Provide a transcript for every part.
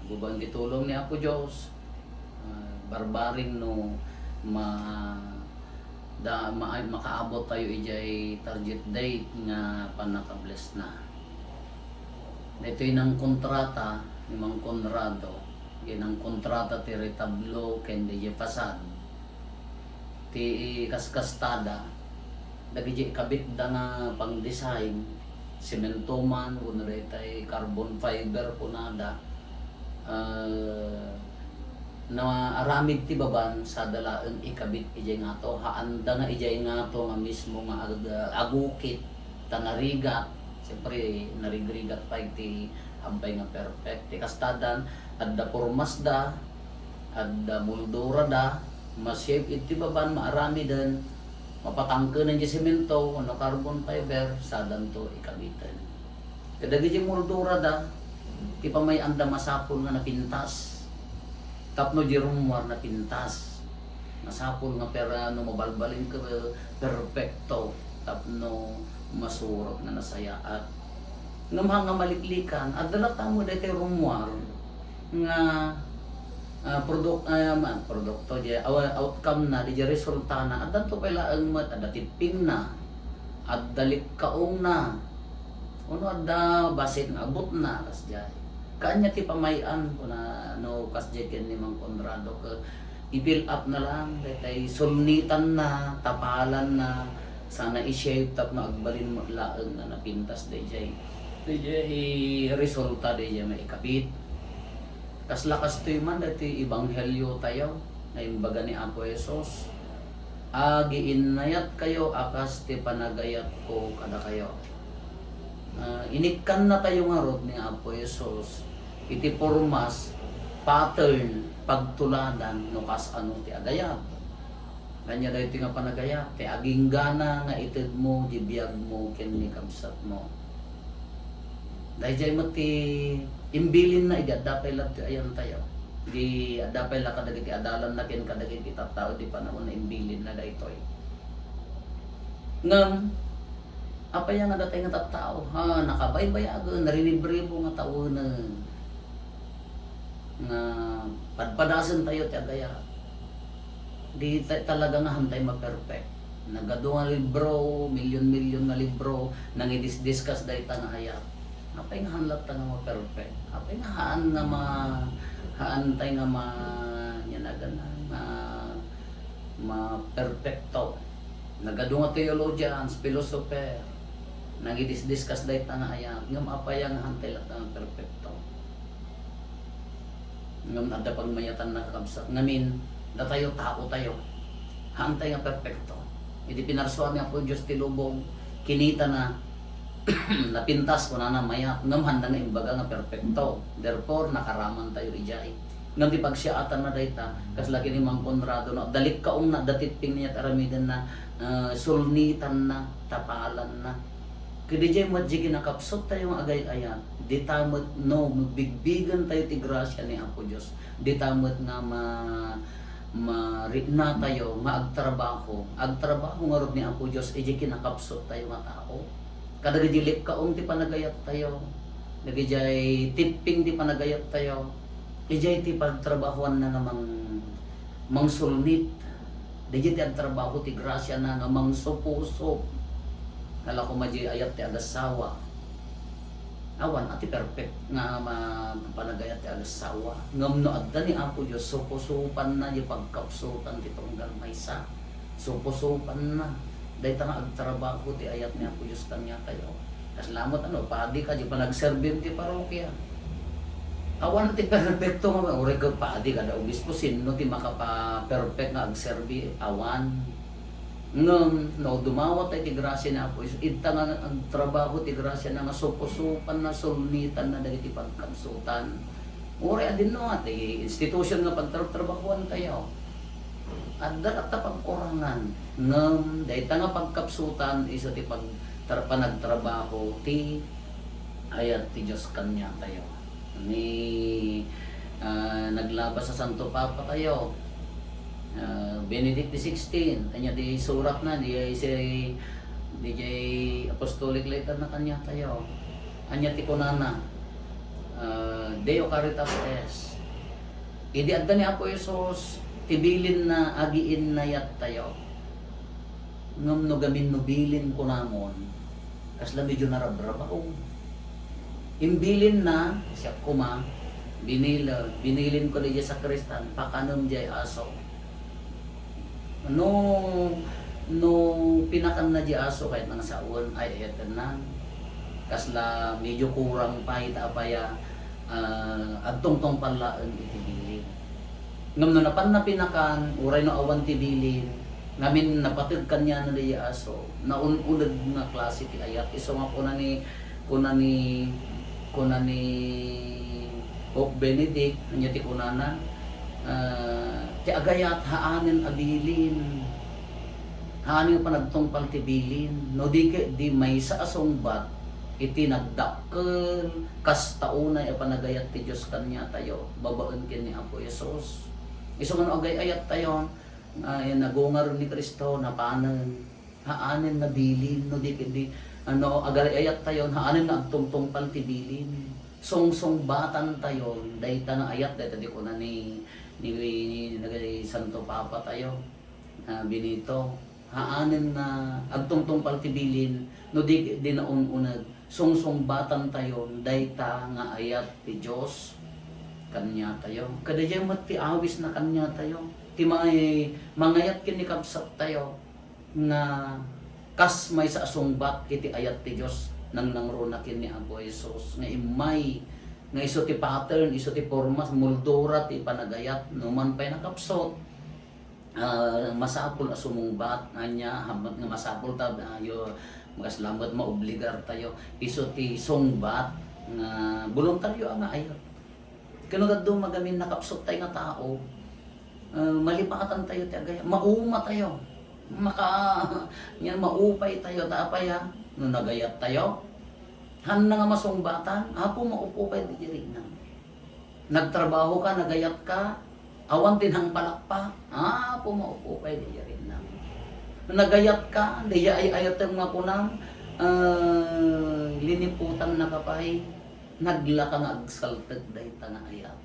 Gubang gitulong ni Apo Diyos, barbaring no makaabot tayo ijay target date nga panakabless na. Ito'y ng kontrata ni Mang Conrado, yan ang kontrata ti retablo ken di fasad ti kaskastada dagiti kabit da nga pang design semento man kunwari tay carbon fiber kunada na aramid ti baban sa dalaeng ikabit ijay nga to haanda nga ijay nga to nga mismo nga agukit tanarigat siyempre narigrigat pa iti ampay nga perfect ti kastadan adda pormas da adda moldura da ma-shape iti baban maarami den mapatangke ng semento ano carbon fiber sadan to ikabitan kadagiti moldura da ti pamay anda masapol nga napintas tapno di rumwar na pintas masapol nga pera no mabalbalin ka perfecto tapno masurot na nasayaat ngam nga maliklikan adala tamo daytoy rumwar nga produkto di outcome na di resulta na addan to pala ang mat adda tiping na addalik kaong na uno adda basit nga abot na kas jay kanya ti pamayan ko na no kas jay ken ni Mang Conrado ka i-fill up na lang daytay sulnitan na tapalan na sana i-shape tap na agbalin mo laeng na napintas dayjay resulta dayjay maikabit kas lakas to'y man dati ibanghelyo tayo na imbaga ni Apo Jesus giinayat kayo akas ti panagayat ko kada kayo inikan na tayo nga rod ni Apo Jesus iti pormas pattern pagtuladan no kas ano ti agayat kanya dahi ti nga panagayat ti aging gana nga ited mo di biyag mo ken ni kabsat mo dahil jay mo ti imbilin na idadapay lang ti ayan tayo di adapay lang kadagiti adalan na ken kadagiti tattao di panahon na imbilin na daytoy ngam apay nga datay nga tattao nakabaybayagan narinibribo nga tao na nga padpadasan tayo ti agayat di talaga nga hantay ma-perfect nagado nga libro milyon nga libro nang i-discuss dayta nga hayat apay nga hanlat ta nga ma-perfect apay nga haan nga haantay nga nyanagan ma-perfecto nagado nga theologians philosopher nang i-discuss dayta nga hayat ngam apay nga hantay lat nga perfecto ngam adda pagmayatan na kabsat ngamin da tayo tao tayo hantay nga perfecto idi pinarsuan nga po Diyos ti lubong kinita na napintas ko na mayat ngam handa nga imbaga nga perfecto therefore nakaraman tayo ijay ngam di pagsiatan na dayta kas laki ni Mang Conrado no dalik kaong na datitping niya aramidan na sulnitan na tapalan na kadi jay madjigi nakapsot tayo nga agay-ayan di tamot no magbigbigan tayo ti grasya ni Apo Dios di tamot nga marina tayo maagtrabaho nga rod ni Apo Dios iji kinakapsot tayo nga tao kadagiti dilip kaong ti panagayat tayo nagijay tipping ti panagayat tayo ijay ti pagtrabahuan na nga mangsulnit digiti ang trabaho ti grasya na nga mangsupuso kala ko maji ayat ti agasawa awan ati perfect nga panagayat ti agasawa ngam no adda ni Apo Dios supusupan na di pagkapsutan ti tunggal maysa supusupan na dayta nga agtrabaho ti ayat ni Apo Dios kanya tayo kas lamot padi ka di pa nagserbi ti parokya awan ti perfecto nga ore ka padi kada obispo sinno ti makapa-perfect nga agserbi awan ngam no dumawa tayo ti grasya na Apo Dios idta nga ang trabaho ti grasya na nga supusupan na sulnitan na dagiti pagkapsutan ore adin no ti institution nga pagtrabahuan tayo adda ta pagkurangan ngam dayta nga pagkapsutan iso ti panagtrabaho ti ayat ti Dios kanya tayo ni naglabas sa Santo Papa tayo Benedict XVI kanya di surat na di apostolic letter na kanya tayo anya ti kunana Deo Caritas es. Idi adda ni Apo Isos, tibilin na agiin na yat tayo. Ngam no gamin no bilin ko namon, kasla medyo narabrabaw. Imbilin na, siya kuma, binilin ko diya sa Kristan, pakanon jay aso. No pinakan na jay aso kahit nang saon ay ayatan na. Kasla medyo kurang pa apaya adtong-tong panlaan itibilin. Ngam no napan na pinakan, uray no awan tibilin, ngamin napatid kanya na diya aso, naununad nga klase ti ayat. Iso nga kuna ni Pope Benedict, anya ti kunana, ti agayat haanin abilin, haanin panagtong paltibilin, no di may sa asong bat, iti nagdakkel, kas taunay panagayat ti Diyos kanya tayo, babaen kin ni Apo Yesus. Iso nga agay-ayat tayo, nagungar ni Kristo, napanan, haanin na bilin, no di agay-ayat tayo, haanin na agtungtong paltibilin. Song batan tayo, dahil na ayat, dahil di ko na ni Santo Papa tayo, Benito, haanin na agtungtong paltibilin, no di na ununag, song batan tayo, dahil nga ayat ti Diyos, kanya tayo. Kada dyan mati awis na kanya tayo, ti mangayat kinikabsat tayo, na kas may sa asungbat, iti ayat ti Diyos, nang runakin ni Apo Isos, nga imay, nga iso ti pattern, iso ti formas, moldura ti panagayat, numan pa'y nakapsot, masapul asumungbat, anya, hamat nga masapul ta, magaslambat maobligar tayo, iso ti songbat, nga voluntaryo nga ayat. Kanugad doon magamin nakapsot tayo nga tao, malipatan tayo ti agaya, mauma tayo, maupay tayo, tapaya, no nagayat tayo, han na nga masungbatan, apo maupupay di rin na. Nagtrabaho ka, nagayat ka, awan tinhang palakpa, apo maupupay di rin na. Nagayat ka, di ay ayat yung mga punang, liniputan na kapay, naglakang agsaltag dahi nga ayat.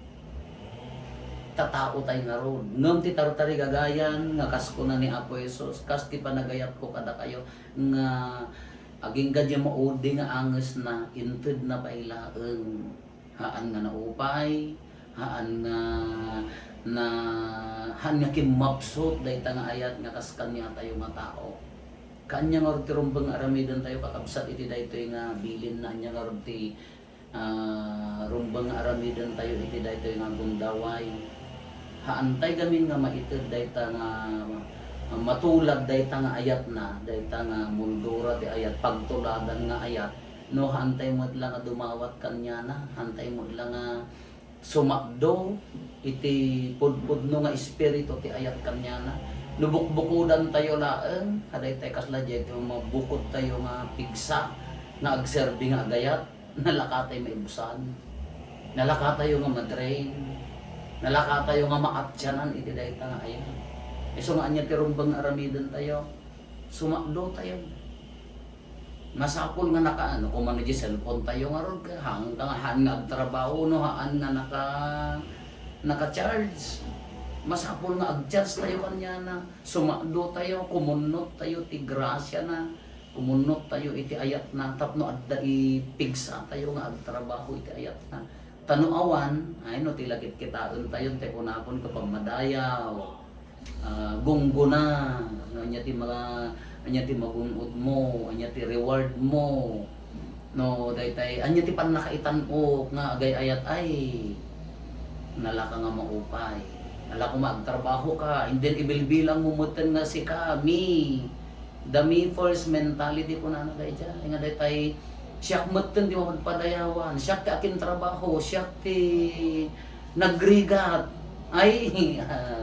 Tatao tayo nga ron. Ngam ti tartari gagayan, nga kasko na ni Apo Isos, kas ti panagayat ko kada kayo, nga aging gadya maudi nga anges na, inted na pailaeng, haan nga naupay, haan nga kimapsot, dahi nga ayat, nga kas kanya tayo nga tao. Kanya nga ron ti rumbang aramidan tayo kakabsat, iti dahi ito nga bilin na, anya nga ron ti rumbang aramidan tayo, iti dahi ito nga gundaway. Haantay gamin nga maited dahi nga matulad dahi nga ayat na, dahi nga muldura ti ayat, pagtuladan nga ayat, no hantay mo lang nga dumawat kanya na, hantay mo lang nga sumakdo, iti pudpudno nga espiritu ti ayat kanya na, nubukbukudan tayo laeng, haday tayo kasla dyan, mabukod tayo nga pigsa, na agserbi nga agayat, nalakatay maibusan, nalakatay nga madrain, nalakatay nga maatsyanan, iti dahi nga ayat. So nga anya tirumbang aramidan tayo, sumakdo tayo. Masapol nga naka, kung man di cellphone tayo nga ron, hanggang nga agtrabaho, no, haan nga naka-charge. Masapol nga ag-charge tayo kanya na, sumakdo tayo, kumunot tayo, ti grasya na, kumunot tayo, iti ayat na, tapno adda ipigsa tayo nga agtrabaho, iti ayat na. Tanuawan, ay no, tilagit kitaan tayo, te kunapon kapag madayaw, gungguna, anya ti magunod mo, anya ti reward mo, no, daytay anya ti panakaitan o nga agay-ayat ay nalaka nga maupay, nalaka magtrabaho ka, hindi ibilbilang mumutan nga si kami, the me first mentality ko na nagay dyan, nga daytay siyak mutan di mapagpadayawan, siyak ti akin trabaho, siyak ti nagrigat, ay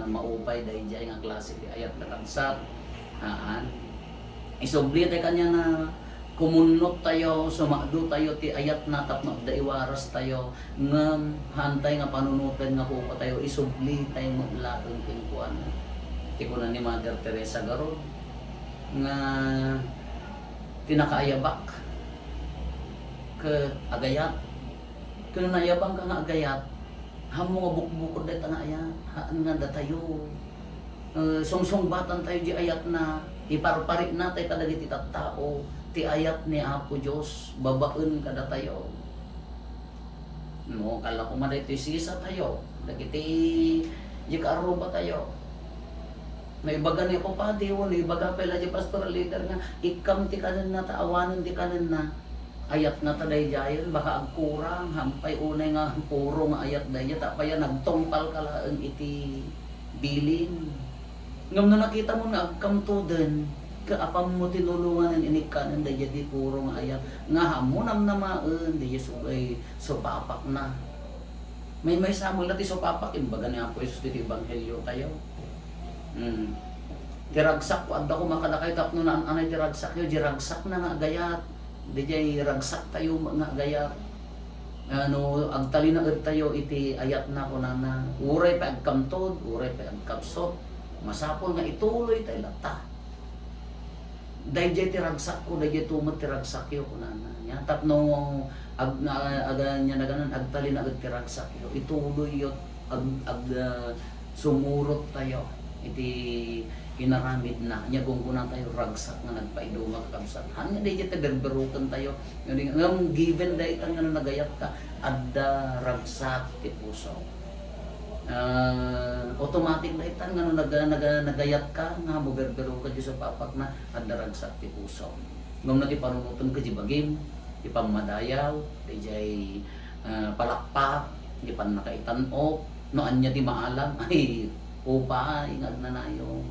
maupay dahil dyan nga klase ti ayat na kansat. Isubli tayo kanya na kumunot tayo, sumakdo tayo ti ayat na tapno daiwaras tayo, ngam hantay nga panunutan nga kuko tayo, isubli tayo maglatong kinkuan. Iko na ni Mother Teresa garon nga tinakaayabak ke agayat, Kung nayabang ka nga agayat, hamo nga bukbukod dahil nga ayat, haan nga datayo. Sungsong-batan tayo di ayat na, iparparit na tayo kadagiti tao, ti ayat ni Apo Diyos, babaen kada tayo. No, kala ko man ito sisa tayo, dagiti di kaaruba tayo. Naibaga ni ako pa, di wala, ibaga pala di pastoral leader nga, ikam ti kanan na, taawanan ti kanan na, ayat na taday jayon, baka agkurang, hampay unay nga, puro nga ayat dayo, tapaya nagtongpal kalaan iti bilin. Ngam na nakita mo nga, agkam to din, kaapam mo tinulungan ng inikanan dayo, di puro nga ayat, nga hamunam na maan, di sugay, sopapak na. May samol na ti sopapak, imbaga ni Apo Jesus ti Ebanghelyo tayo. Tiragsak ko, adda ko makalakay tapno na anay tiragsak yun, diragsak na nga gayat. Di jay ragsak tayo nga gayat. Ano, agtali na tayo iti ayat na ko na uray pa agkamtod, uray pa agkapsot. Masapol nga ituloy tayo lata. Dahil jay tiragsak ko, dahil jay tumot tiragsak yun ko na. Tapno niya na ganun, agtali na tiragsak yun. Ituloy yun, sumurot tayo. Iti inaramid na nya gunggunan tayo ragsak nga nagpaiduma kakabsat hanya di kita berberukan tayo ngam given day tan nga nagayat ka adda ragsak ti puso automatic day tan nga nagayat ka nga mo berberukan di sa papak na adda ragsak ti puso ngam na ti panunuton ka di bagim di pamadayaw di jay palakpak di pan nakaitan-op no anya di maalam ay upay nga na yung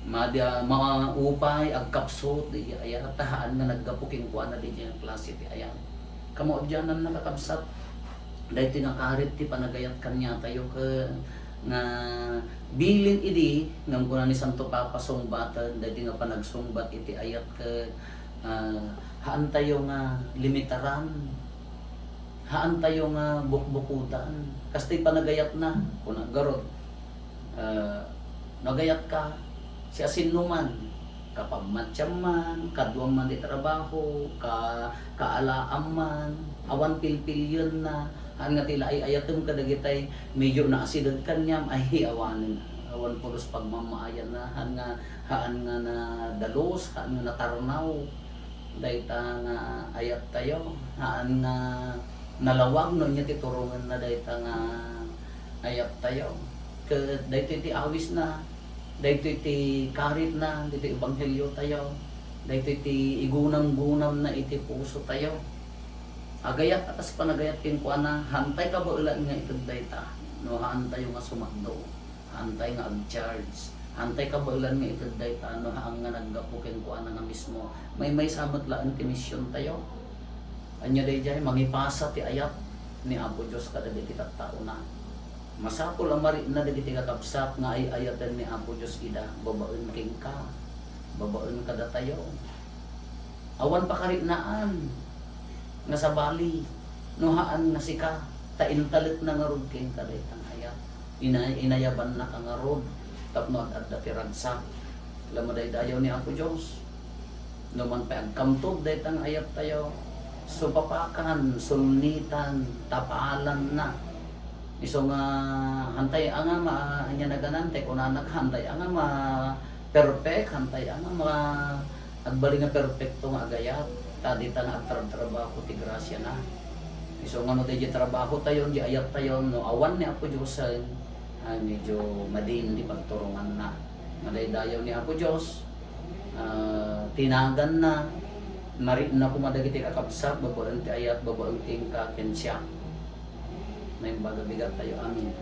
mga upay agkapsot di ayat tahaan na naggapuking kuan na di yung klase ti ayat kamo diyan nakakabsat dahil tinakarit ti panagayat kanya tayo ka nga bilin idi ngam kuna ni Santo Papa sungbatan dahil nga panagsungbat iti ayat ka haan tayo nga limitaran haan tayo nga bukbukutan kasi panagayat na kuna garot nagayat ka siya sinuman kapamatyam man kadwang man di trabaho kaalaam man awan pilpilyon na han nga tila ay ayatom kadagitay medyo na asidad kanyam ay awan pulos pagmamaayan na haan nga na dalos haan nga natarnaw dayta nga ayat tayo haan nga nalawag no nya titurungan na dayta nga ayat tayo dahito iti awis na, dahito iti karit na, dahito Ebanghelyo tayo, dahito iti igunam-gunam na iti puso tayo. Agayat atas panagayat kingkuan na, hantay ka ba ulan nga ito dayta, no hantay nga sumando, hantay nga ag-charge, hantay ka ba ulan nga ito dayta, no haang nga naggapo kingkuan na mismo, may samot laan ti misyon tayo. Anya day jay, mangipasa ti ayat ni Apo Diyos kadagiti tattao na. Masapol ang mari na dagiti kakabsat nga ay ayatan ni Apo Diyos ida babaen king ka babaen kada tayo awan pa karinaan nga sa bali nuhaan nga sika taintalit na nga rod king kadaytang ayat inayaban na ka nga rod tapno adda ti ragsak lamaday dayaw ni Apo Diyos numan pa agkamtod daytang ayat tayo supapakan sulnitan tapalan na iso nga hantay nga anya naganante kun anak hantay nga perfect hantay nga agbali nga perfecto nga agayat tadita nga agtrabaho ti grasya na iso nga no di trabaho tayo di ayat tayo no awan ni Apo Diyos medyo madin di pagturungan na madaydayaw ni Apo Diyos tinagan na mari na kumadagiti kakabsat babaen ti ayat babaen ti ka kensya may baga bigat tayo amin